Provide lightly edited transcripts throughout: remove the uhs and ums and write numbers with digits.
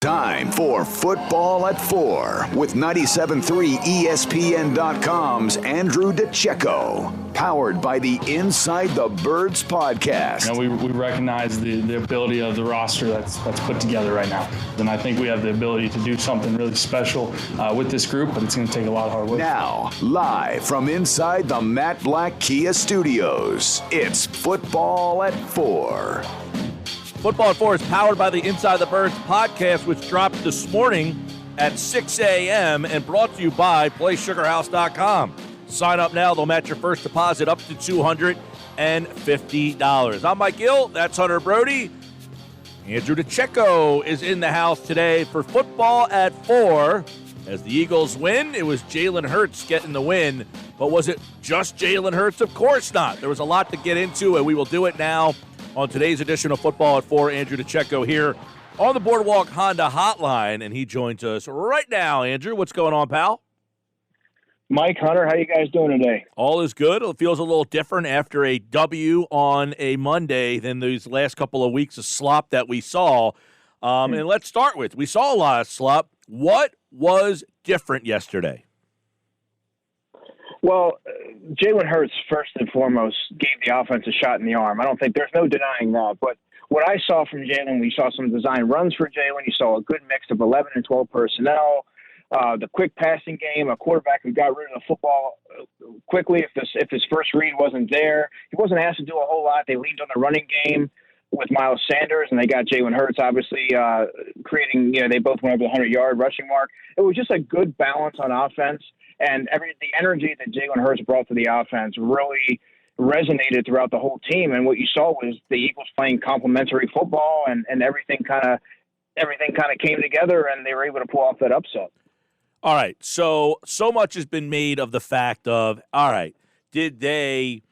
Time for Football at 4 with 97.3 ESPN.com's Andrew DiCecco. Powered by the Inside the Birds podcast. We recognize the ability of the roster that's put together right now. And I think we have the ability to do something really special with this group, but it's going to take a lot of hard work. Now, live from inside the Matt Black Kia Studios, it's Football at 4. Football at 4 is powered by the Inside the Birds podcast, which dropped this morning at 6 a.m. and brought to you by PlaySugarHouse.com. Sign up now. They'll match your first deposit up to $250. I'm Mike Gill. That's Hunter Brody. Andrew DiCecco is in the house today for Football at 4. As the Eagles win, it was Jalen Hurts getting the win. But was it just Jalen Hurts? Of course not. There was a lot to get into, and we will do it now. On today's edition of Football at 4, Andrew DiCecco here on the Boardwalk Honda Hotline, and he joins us right now. Andrew, what's going on, pal? Mike, Hunter, how you guys doing today? All is good. It feels a little different after a W on a Monday than these last couple of weeks of slop that we saw. And let's start with, we saw a lot of slop. What was different yesterday? Well, Jalen Hurts, first and foremost, gave the offense a shot in the arm. I don't think there's no denying that. But what I saw from Jalen, we saw some design runs for Jalen. You saw a good mix of 11 and 12 personnel, the quick passing game, a quarterback who got rid of the football quickly if his first read wasn't there. He wasn't asked to do a whole lot. They leaned on the running game with Miles Sanders, and they got Jalen Hurts, obviously, creating, they both went over the 100-yard rushing mark. It was just a good balance on offense. And the energy that Jalen Hurts brought to the offense really resonated throughout the whole team. And what you saw was the Eagles playing complementary football, and everything kind of came together, and they were able to pull off that upset. All right, so much has been made of the fact of, all right, did they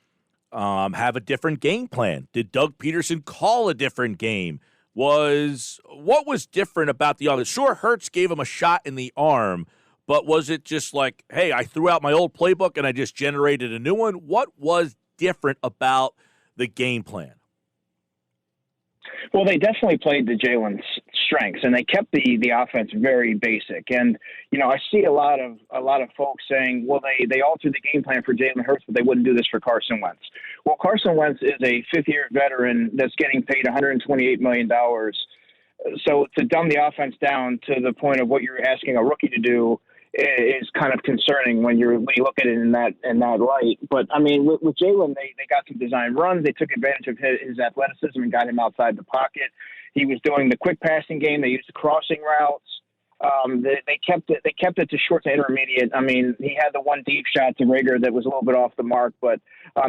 have a different game plan? Did Doug Pederson call a different game? What was different about the offense? Sure, Hurts gave him a shot in the arm, but was it just like, hey, I threw out my old playbook and I just generated a new one? What was different about the game plan? Well, they definitely played to Jalen's strengths, and they kept the offense very basic. And I see a lot of folks saying, well, they altered the game plan for Jalen Hurts, but they wouldn't do this for Carson Wentz. Well, Carson Wentz is a fifth-year veteran that's getting paid $128 million. So to dumb the offense down to the point of what you're asking a rookie to do is kind of concerning when you look at it in that light. But I mean, with Jalen, they got some design runs. They took advantage of his athleticism and got him outside the pocket. He was doing the quick passing game. They used the crossing routes. They kept it to short to intermediate. I mean, he had the one deep shot to Rager that was a little bit off the mark, but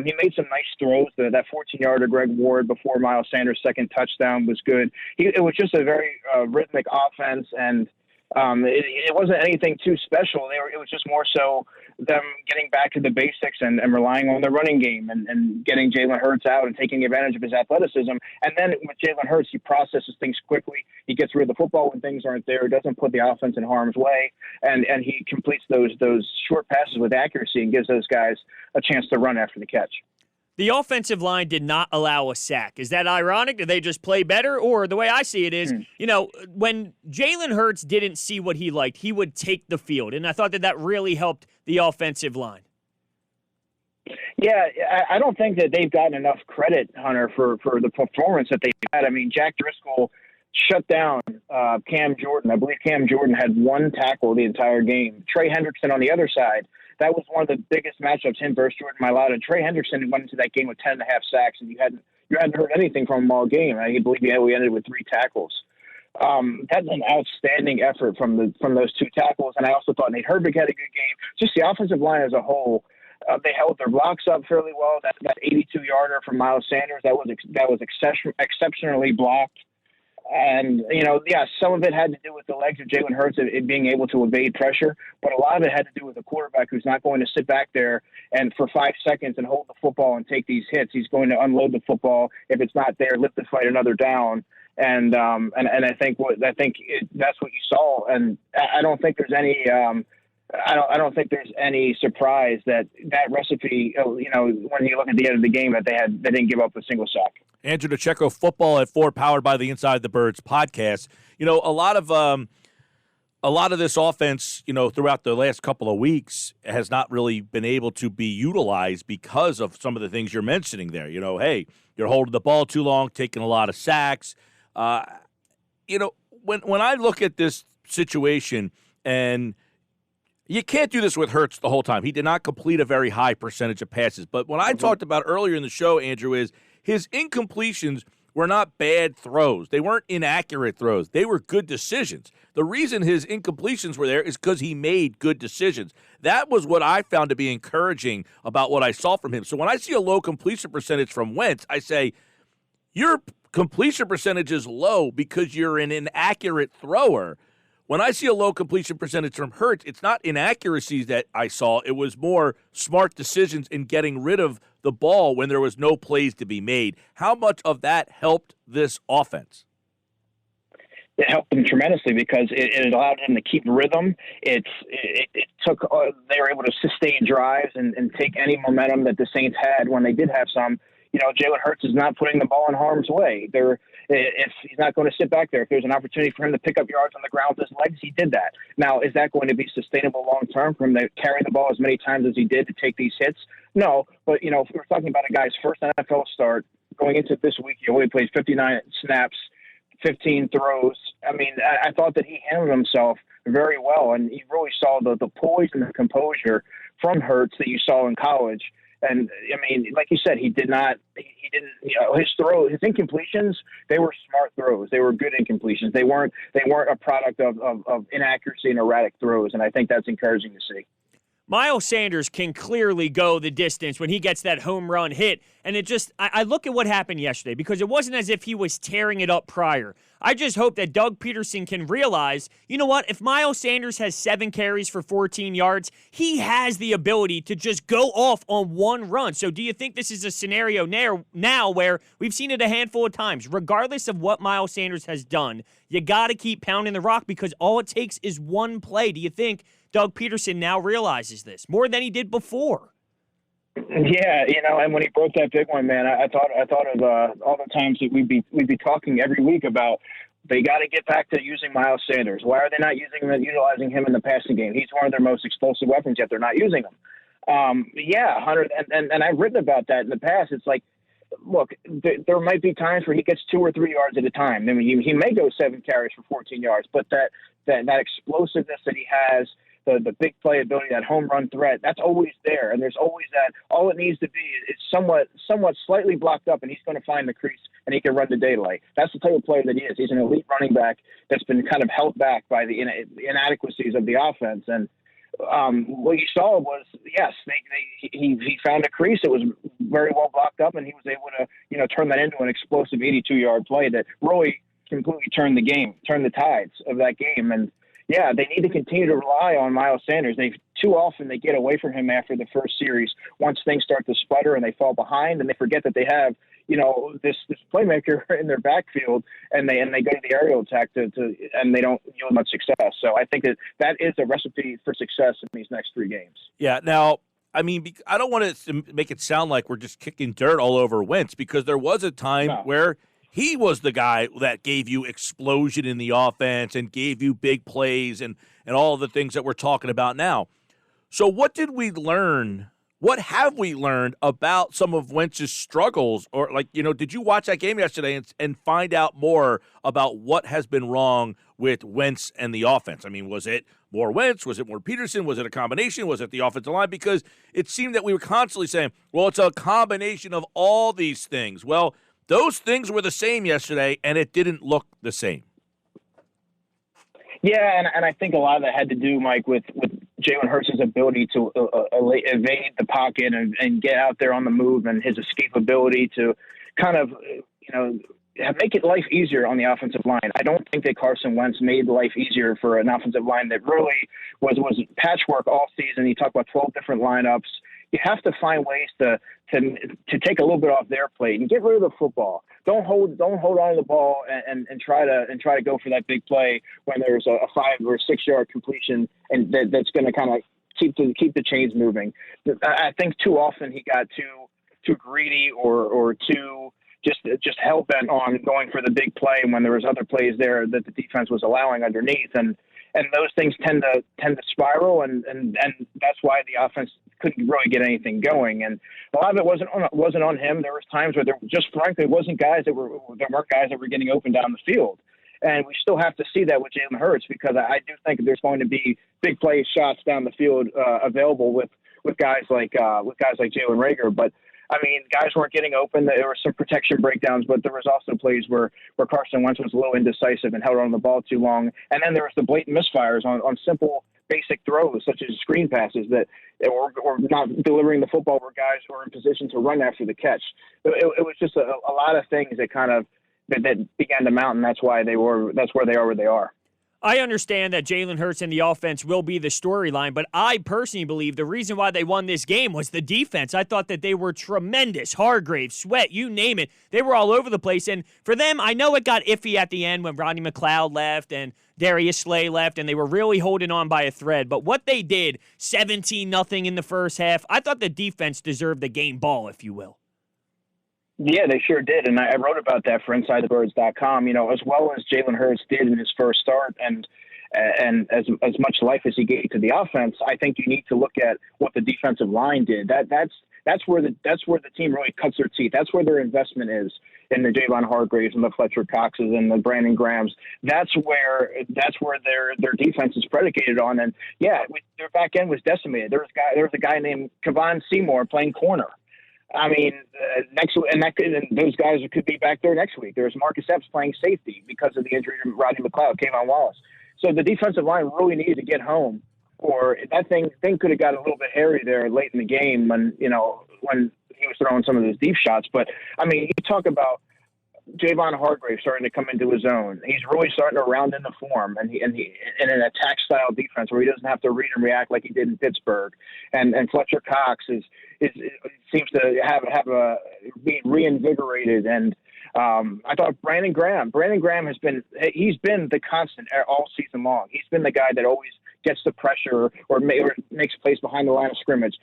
he made some nice throws. That 14-yarder Greg Ward before Miles Sanders' second touchdown was good. It was just a very rhythmic offense, and it wasn't anything too special. It was just more so them getting back to the basics and relying on the running game and getting Jalen Hurts out and taking advantage of his athleticism. And then with Jalen Hurts, he processes things quickly. He gets rid of the football when things aren't there. Doesn't put the offense in harm's way. And he completes those short passes with accuracy and gives those guys a chance to run after the catch. The offensive line did not allow a sack. Is that ironic? Did they just play better? Or the way I see it is, when Jalen Hurts didn't see what he liked, he would take the field. And I thought that really helped the offensive line. Yeah, I don't think that they've gotten enough credit, Hunter, for the performance that they had. I mean, Jack Driscoll shut down Cam Jordan. I believe Cam Jordan had one tackle the entire game. Trey Hendrickson on the other side. That was one of the biggest matchups, him versus Jordan Mailata. And Trey Hendrickson went into that game with 10.5 sacks, and you hadn't heard anything from him all game. I believe we ended with 3 tackles. That's an outstanding effort from those 2 tackles. And I also thought Nate Herbig had a good game. Just the offensive line as a whole, they held their blocks up fairly well. That 82-yarder from Miles Sanders, that was exceptionally blocked. And, some of it had to do with the legs of Jalen Hurts and being able to evade pressure, but a lot of it had to do with a quarterback who's not going to sit back there and for 5 seconds and hold the football and take these hits. He's going to unload the football. If it's not there, lift the fight another down. And I think that's what you saw. And I don't think there's any I don't think there's any surprise that recipe, when you look at the end of the game, that they didn't give up a single sack. Andrew DiCecco, Football at 4, powered by the Inside the Birds podcast. You know, a lot of this offense, you know, throughout the last couple of weeks has not really been able to be utilized because of some of the things you're mentioning there. You know, hey, you're holding the ball too long, taking a lot of sacks. You know, when I look at this situation, and you can't do this with Hurts the whole time. He did not complete a very high percentage of passes. But what I talked about earlier in the show, Andrew, is his incompletions were not bad throws. They weren't inaccurate throws. They were good decisions. The reason his incompletions were there is because he made good decisions. That was what I found to be encouraging about what I saw from him. So when I see a low completion percentage from Wentz, I say, your completion percentage is low because you're an inaccurate thrower. When I see a low completion percentage from Hurts, it's not inaccuracies that I saw. It was more smart decisions in getting rid of the ball when there was no plays to be made. How much of that helped this offense? It helped them tremendously because it allowed them to keep rhythm. It took they were able to sustain drives and take any momentum that the Saints had when they did have some. You know, Jalen Hurts is not putting the ball in harm's way. If he's not going to sit back there, if there's an opportunity for him to pick up yards on the ground with his legs, he did that. Now, is that going to be sustainable long term for him to carry the ball as many times as he did to take these hits? No, but, you know, if we're talking about a guy's first NFL start going into this week, he only played 59 snaps, 15 throws. I mean, I thought that he handled himself very well, and you really saw the poise and the composure from Hurts that you saw in college. And I mean, like you said, he didn't, you know, his incompletions, they were smart throws. They were good incompletions. They weren't a product of inaccuracy and erratic throws. And I think that's encouraging to see. Miles Sanders can clearly go the distance when he gets that home run hit. And I look at what happened yesterday because it wasn't as if he was tearing it up prior. I just hope that Doug Pederson can realize, you know what, if Miles Sanders has 7 carries for 14 yards, he has the ability to just go off on one run. So do you think this is a scenario now where we've seen it a handful of times, regardless of what Miles Sanders has done, you got to keep pounding the rock because all it takes is one play. Do you think Doug Pederson now realizes this more than he did before? Yeah, you know, and when he broke that big one, man, I thought of all the times that we'd be talking every week about they got to get back to using Miles Sanders. Why are they not utilizing him in the passing game? He's one of their most explosive weapons, yet they're not using him. Yeah, Hunter, and I've written about that in the past. It's like, look, there might be times where he gets 2 or 3 yards at a time. I mean, he may go 7 carries for 14 yards, but that explosiveness that he has, the big playability, that home run threat, that's always there. And there's always that. All it needs to be is somewhat slightly blocked up, and he's going to find the crease, and he can run the daylight. That's the type of player that he is. He's an elite running back that's been kind of held back by the inadequacies of the offense. And what you saw was, yes, he found a crease. It was very well blocked up, and he was able to, you know, turn that into an explosive 82-yard play that really completely turned the tides of that game. And yeah, they need to continue to rely on Miles Sanders. Too often they get away from him after the first series once things start to sputter and they fall behind, and they forget that they have, you know, this playmaker in their backfield, and they go to the aerial attack and they don't yield much success. So I think that is a recipe for success in these next 3 games. Yeah. Now, I mean, I don't want to make it sound like we're just kicking dirt all over Wentz, because there was a time where he was the guy that gave you explosion in the offense and gave you big plays and all the things that we're talking about now. So what did we learn? What have we learned about some of Wentz's struggles? Or, like, you know, did you watch that game yesterday and find out more about what has been wrong with Wentz and the offense? I mean, was it more Wentz? Was it more Pederson? Was it a combination? Was it the offensive line? Because it seemed that we were constantly saying, well, it's a combination of all these things. Well, those things were the same yesterday, and it didn't look the same. Yeah, and I think a lot of that had to do, Mike, with Jalen Hurts' ability to evade the pocket and get out there on the move, and his escapability to kind of, you know, make it life easier on the offensive line. I don't think that Carson Wentz made life easier for an offensive line that really was patchwork all season. You talk about 12 different lineups. You have to find ways to take a little bit off their plate and get rid of the football. Don't hold on to the ball and try to go for that big play when there's a 5 or 6 yard completion, and that's going to kind of keep the chains moving. I think too often he got too greedy or too just hell-bent on going for the big play when there was other plays there that the defense was allowing underneath. And those things tend to spiral, and that's why the offense couldn't really get anything going. And a lot of it wasn't on him. There was times where there just frankly weren't guys that were getting open down the field. And we still have to see that with Jalen Hurts, because I do think there's going to be big play shots down the field available with guys like Jalen Hargrave. But I mean, guys weren't getting open. There were some protection breakdowns, but there was also plays where Carson Wentz was a little indecisive and held on the ball too long. And then there was the blatant misfires on simple, basic throws, such as screen passes that or not delivering the football where guys were in position to run after the catch. It was just a lot of things that kind of that began to mount, and that's where they are where they are. I understand that Jalen Hurts and the offense will be the storyline, but I personally believe the reason why they won this game was the defense. I thought that they were tremendous. Hargrave, Sweat, you name it. They were all over the place. And for them, I know it got iffy at the end when Rodney McLeod left and Darius Slay left, and they were really holding on by a thread. But what they did, 17-0 in the first half, I thought the defense deserved the game ball, if you will. Yeah, they sure did, and I wrote about that for InsideTheBirds.com. You know, as well as Jalen Hurts did in his first start, and as much life as he gave to the offense, I think you need to look at what the defensive line did. That's where the team really cuts their teeth. That's where their investment is in the Jayvon Hargraves and the Fletcher Coxes and the Brandon Grahams. That's where their defense is predicated on. And yeah, their back end was decimated. There was a guy named Kevon Seymour playing corner. I mean, those guys could be back there next week. There's Marcus Epps playing safety because of the injury to Rodney McLeod, Kayvon Wallace. So the defensive line really needed to get home, or that thing could have got a little bit hairy there late in the game when he was throwing some of those deep shots. But I mean, you talk about Jayvon Hargrave starting to come into his own. He's really starting to round into form, and he in an attack style defense where he doesn't have to read and react like he did in Pittsburgh. And Fletcher Cox seems to be reinvigorated. And I thought Brandon Graham has been the constant all season long. He's been the guy that always gets the pressure or makes plays behind the line of scrimmage.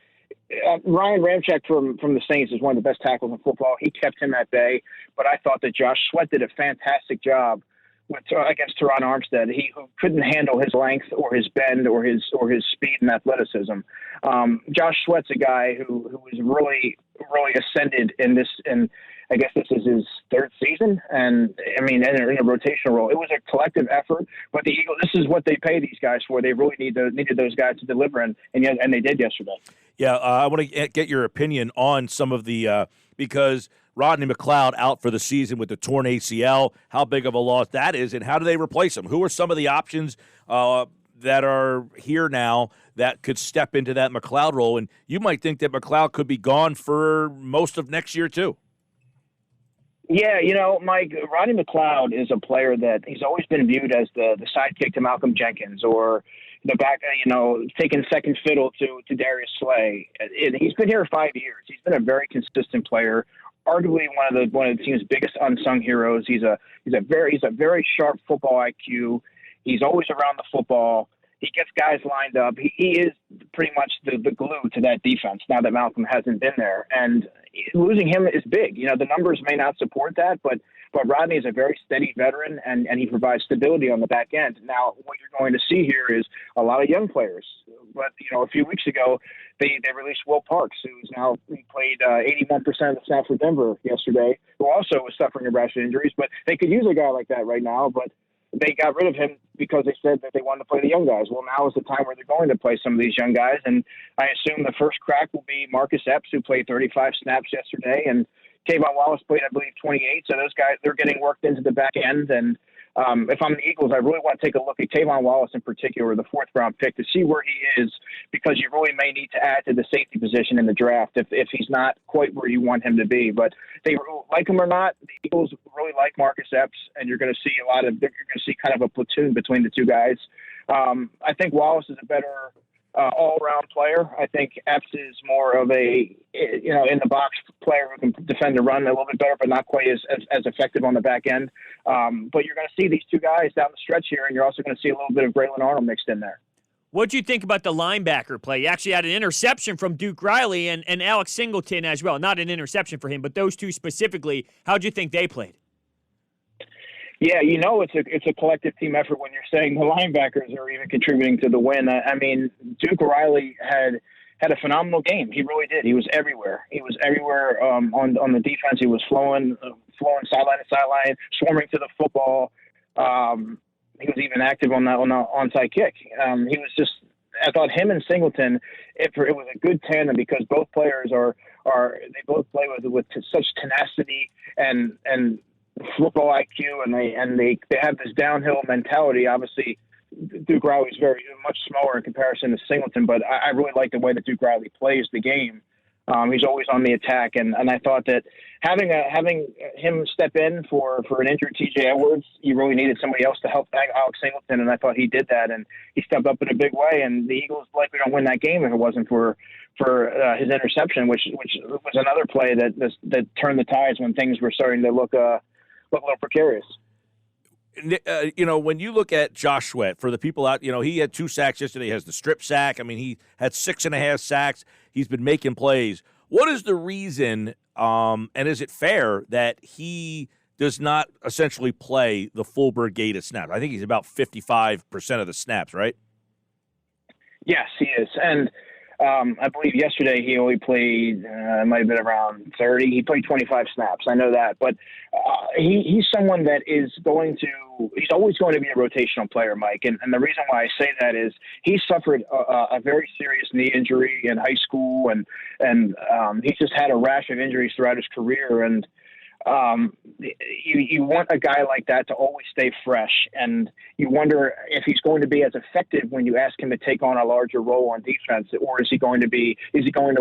Ryan Ramczyk from the Saints is one of the best tackles in football. He kept him at bay, but I thought that Josh Sweat did a fantastic job against Teron Armstead. He couldn't handle his length or his bend or his speed and athleticism. Josh Sweat's a guy who was really, really ascended in this, and I guess this is his third season. And I mean, in a rotational role, it was a collective effort. But the Eagles, this is what they pay these guys for. They really needed those guys to deliver, and they did yesterday. Yeah, I want to get your opinion on some of the because Rodney McLeod out for the season with the torn ACL, how big of a loss that is, and how do they replace him? Who are some of the options that are here now that could step into that McLeod role? And you might think that McLeod could be gone for most of next year too. Yeah, Mike, Rodney McLeod is a player that he's always been viewed as the sidekick to Malcolm Jenkins, or the back, taking second fiddle to Darius Slay. And he's been here 5 years. He's been a very consistent player, arguably one of the team's biggest unsung heroes. He's a very sharp football IQ. He's always around the football. He gets guys lined up. He is pretty much the glue to that defense now that Malcolm hasn't been there. And losing him is big. The numbers may not support that, but Rodney is a very steady veteran, and he provides stability on the back end. Now, what you're going to see here is a lot of young players. But, a few weeks ago, they released Will Parks, he played 81% of the snaps for Denver yesterday, who also was suffering a rash of injuries. But they could use a guy like that right now, but they got rid of him because they said that they wanted to play the young guys. Well, now is the time where they're going to play some of these young guys, and I assume the first crack will be Marcus Epps, who played 35 snaps yesterday, and Kayvon Wallace played, I believe, 28. So those guys, they're getting worked into the back end. And if I'm the Eagles, I really want to take a look at Kayvon Wallace in particular, the fourth-round pick, to see where he is, because you really may need to add to the safety position in the draft if he's not quite where you want him to be. But they like him or not, the Eagles really like Marcus Epps, and you're going to see you're going to see kind of a platoon between the two guys. I think Wallace is a better all-around player. I think Epps is more of a in-the-box player who can defend the run a little bit better, but not quite as effective on the back end. But you're going to see these two guys down the stretch here, and you're also going to see a little bit of Braylon Arnold mixed in there. What do you think about the linebacker play? He actually had an interception from Duke Riley and Alex Singleton as well. Not an interception for him, but those two specifically. How do you think they played? Yeah, it's a collective team effort when you're saying the linebackers are even contributing to the win. I mean, Duke Riley had a phenomenal game. He really did. He was everywhere. He was everywhere on the defense. He was flowing sideline to sideline, swarming to the football. He was even active on the onside kick. He was just. I thought him and Singleton, it was a good tandem because both players they both play with such tenacity and football IQ, and they have this downhill mentality. Obviously, Duke Riley is very much smaller in comparison to Singleton, but I really like the way that Duke Riley plays the game. He's always on the attack, and I thought that having him step in for an injured T.J. Edwards, you really needed somebody else to help Alex Singleton, and I thought he did that, and he stepped up in a big way. And the Eagles likely don't win that game if it wasn't for his interception, which was another play that turned the tides when things were starting to look a little precarious. When you look at Josh Sweat, for the people out, he had 2 sacks yesterday. He has the strip sack. I mean, he had 6.5 sacks. He's been making plays. What is the reason, and is it fair that he does not essentially play the full brigade of snaps? I think he's about 55% of the snaps, right? Yes, he is. And I believe yesterday he only played, it might have been around 30. He played 25 snaps. I know that. But he's someone that he's always going to be a rotational player, Mike. And the reason why I say that is he suffered a very serious knee injury in high school, and he's just had a rash of injuries throughout his career. And you want a guy like that to always stay fresh, and you wonder if he's going to be as effective when you ask him to take on a larger role on defense, or is he going to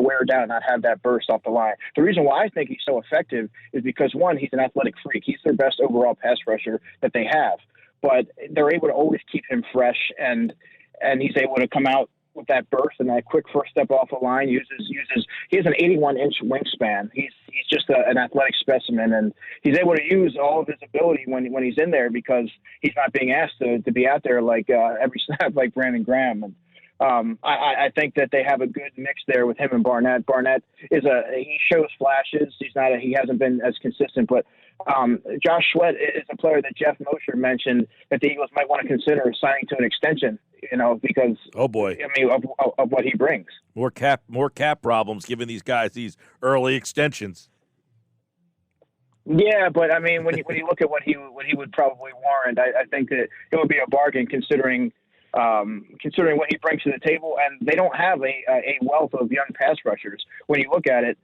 wear down and not have that burst off the line? The reason why I think he's so effective is because, one, he's an athletic freak. He's their best overall pass rusher that they have, but they're able to always keep him fresh, and he's able to come out with that burst and that quick first step off the line. He has an 81-inch wingspan. He's just an athletic specimen, and he's able to use all of his ability when he's in there because he's not being asked to be out there like every snap like Brandon Graham. And I think that they have a good mix there with him and Barnett. Barnett he shows flashes. He hasn't been as consistent, but Josh Sweat is a player that Jeff Mosher mentioned that the Eagles might want to consider signing to an extension, because of what he brings. More cap problems giving these guys these early extensions. Yeah, but I mean, when you look at what he would probably warrant, I think that it would be a bargain considering what he brings to the table, and they don't have a wealth of young pass rushers. When you look at it,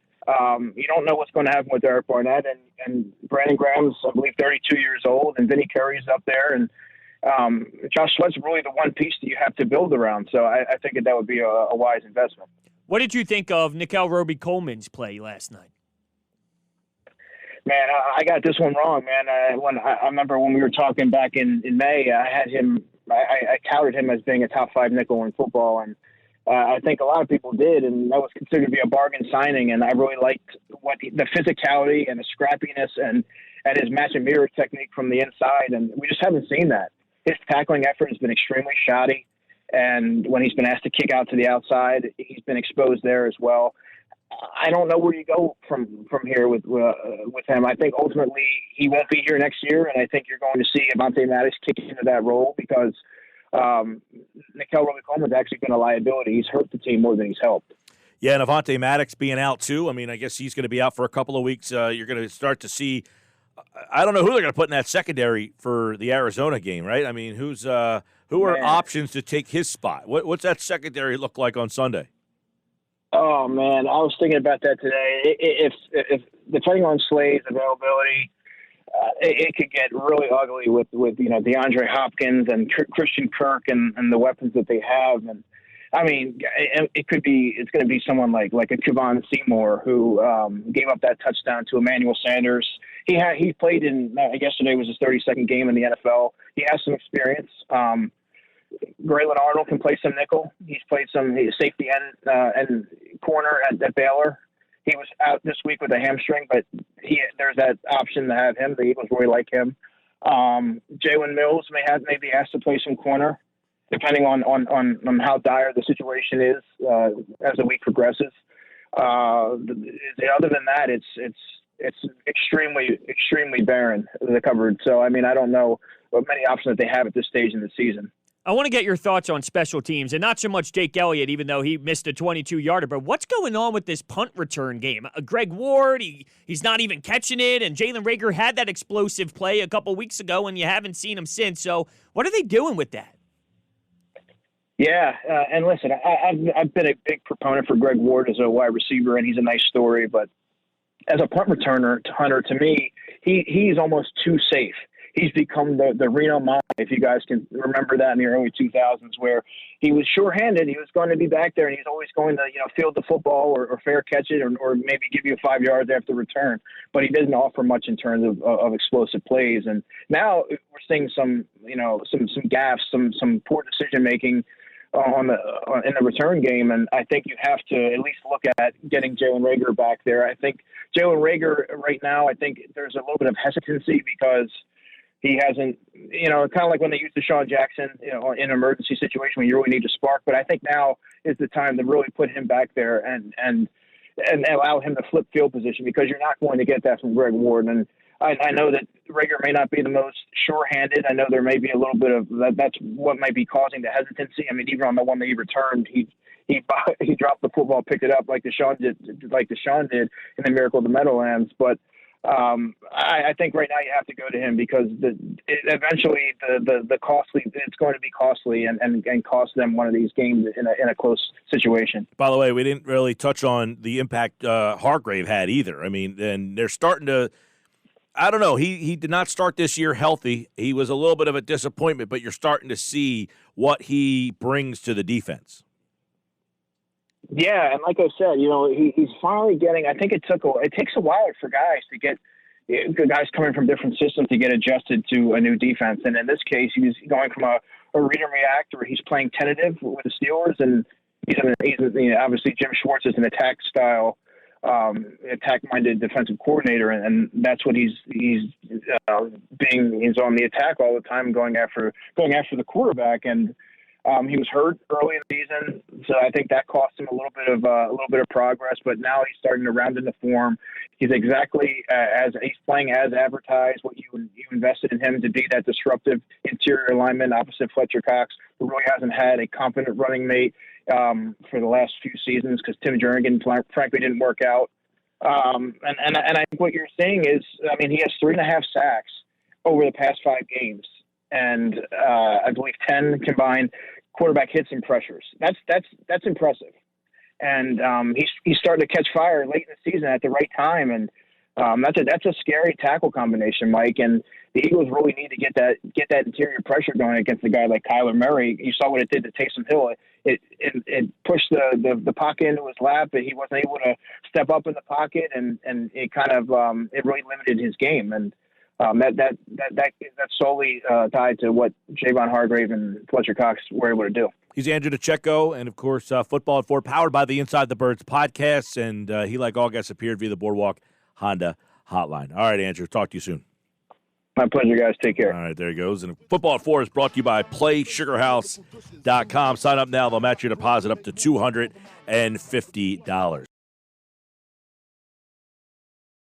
you don't know what's going to happen with Derek Barnett, and Brandon Graham's, I believe, 32 years old, and Vinny Curry's up there, and Josh Sweat's really the one piece that you have to build around. So I think that would be a wise investment. What did you think of Nickel Roby-Coleman's play last night? Man, I got this one wrong, man. I remember when we were talking back in May, I had him. I touted him as being a top 5 nickel in football, and I think a lot of people did, and that was considered to be a bargain signing. And I really liked the physicality and the scrappiness and his match and mirror technique from the inside, and we just haven't seen that. His tackling effort has been extremely shoddy, and when he's been asked to kick out to the outside, he's been exposed there as well. I don't know where you go from here with him. I think ultimately he won't be here next year, and I think you're going to see Avonte Maddox kick into that role because Nickel Roby-Coleman's actually been a liability. He's hurt the team more than he's helped. Yeah, and Avonte Maddox being out too. I mean, I guess he's going to be out for a couple of weeks. You're going to start to see. I don't know who they're going to put in that secondary for the Arizona game, right? I mean, who are options to take his spot? What's that secondary look like on Sunday? Oh man, I was thinking about that today. If depending on Slade's availability, it could get really ugly with DeAndre Hopkins and Christian Kirk and the weapons that they have. And I mean, it's going to be someone like a Kevon Seymour who gave up that touchdown to Emmanuel Sanders. He played in yesterday was his 32nd game in the NFL. He has some experience. Braylon Arnold can play some nickel. He's played some safety and corner at Baylor. He was out this week with a hamstring, but there's that option to have him. The Eagles really like him. Jalen Mills may be asked to play some corner. depending on how dire the situation is as the week progresses. Other than that, it's extremely barren, the cupboard. So, I mean, I don't know what many options that they have at this stage in the season. I want to get your thoughts on special teams, and not so much Jake Elliott, even though he missed a 22-yarder, but what's going on with this punt return game? Greg Ward, he's not even catching it, and Jalen Reagor had that explosive play a couple weeks ago, and you haven't seen him since. So what are they doing with that? Yeah, and listen, I've been a big proponent for Greg Ward as a wide receiver, and he's a nice story, but as a punt returner, Hunter, to me, he's almost too safe. He's become the Reno Mile, if you guys can remember that in the early 2000s, where he was sure-handed. He was going to be back there, and he's always going to, field the football or fair catch it or maybe give you 5 yards after return. But he didn't offer much in terms of explosive plays. And now we're seeing some gaffes, some poor decision-making in the return game, and I think you have to at least look at getting Jalen Reagor back there. I think Jalen Reagor right now, I think there's a little bit of hesitancy because he hasn't, kind of like when they used Deshaun Jackson, in an emergency situation when you really need to spark. But I think now is the time to really put him back there and allow him to flip field position, because you're not going to get that from Greg Ward. And I know that Reagor may not be the most sure-handed. I know there may be a little bit of that. That's what might be causing the hesitancy. I mean, even on the one that he returned, he dropped the football, picked it up like Deshaun did in the Miracle of the Meadowlands. But I think right now you have to go to him because eventually the costly, it's going to be costly and cost them one of these games in a close situation. By the way, we didn't really touch on the impact Hargrave had either. I mean, and they're starting to. I don't know. He did not start this year healthy. He was a little bit of a disappointment, but you're starting to see what he brings to the defense. Yeah, and like I said, he's finally getting. I think it takes a while for guys to get coming from different systems to get adjusted to a new defense. And in this case, he's going from a read and react, where he's playing tentative with the Steelers, and he's obviously Jim Schwartz is an attack-minded defensive coordinator, and that's what he's on the attack all the time, going after the quarterback. And he was hurt early in the season, so I think that cost him a little bit of progress. But now he's starting to round into form. He's exactly he's playing as advertised. What you invested in him to be that disruptive interior lineman opposite Fletcher Cox, who really hasn't had a competent running mate for the last few seasons because Tim Jernigan frankly didn't work out. And I think what you're seeing is, I mean, he has 3.5 sacks over the past 5 games, and I believe 10 combined quarterback hits and pressures. That's impressive. And he's starting to catch fire late in the season at the right time, and that's a scary tackle combination, Mike. And the Eagles really need to get that interior pressure going against a guy like Kyler Murray. You saw what it did to Taysom Hill. It pushed the pocket into his lap, and he wasn't able to step up in the pocket, and it kind of it really limited his game. And that's solely tied to what Jayvon Hargrave and Fletcher Cox were able to do. He's Andrew DiCecco, and, of course, Football at 4, powered by the Inside the Birds podcast, and he, like all guests, appeared via the Boardwalk Honda hotline. All right, Andrew, talk to you soon. My pleasure, guys. Take care. All right, there he goes. And Football at 4 is brought to you by PlaySugarHouse.com. Sign up now. They'll match your deposit up to $250.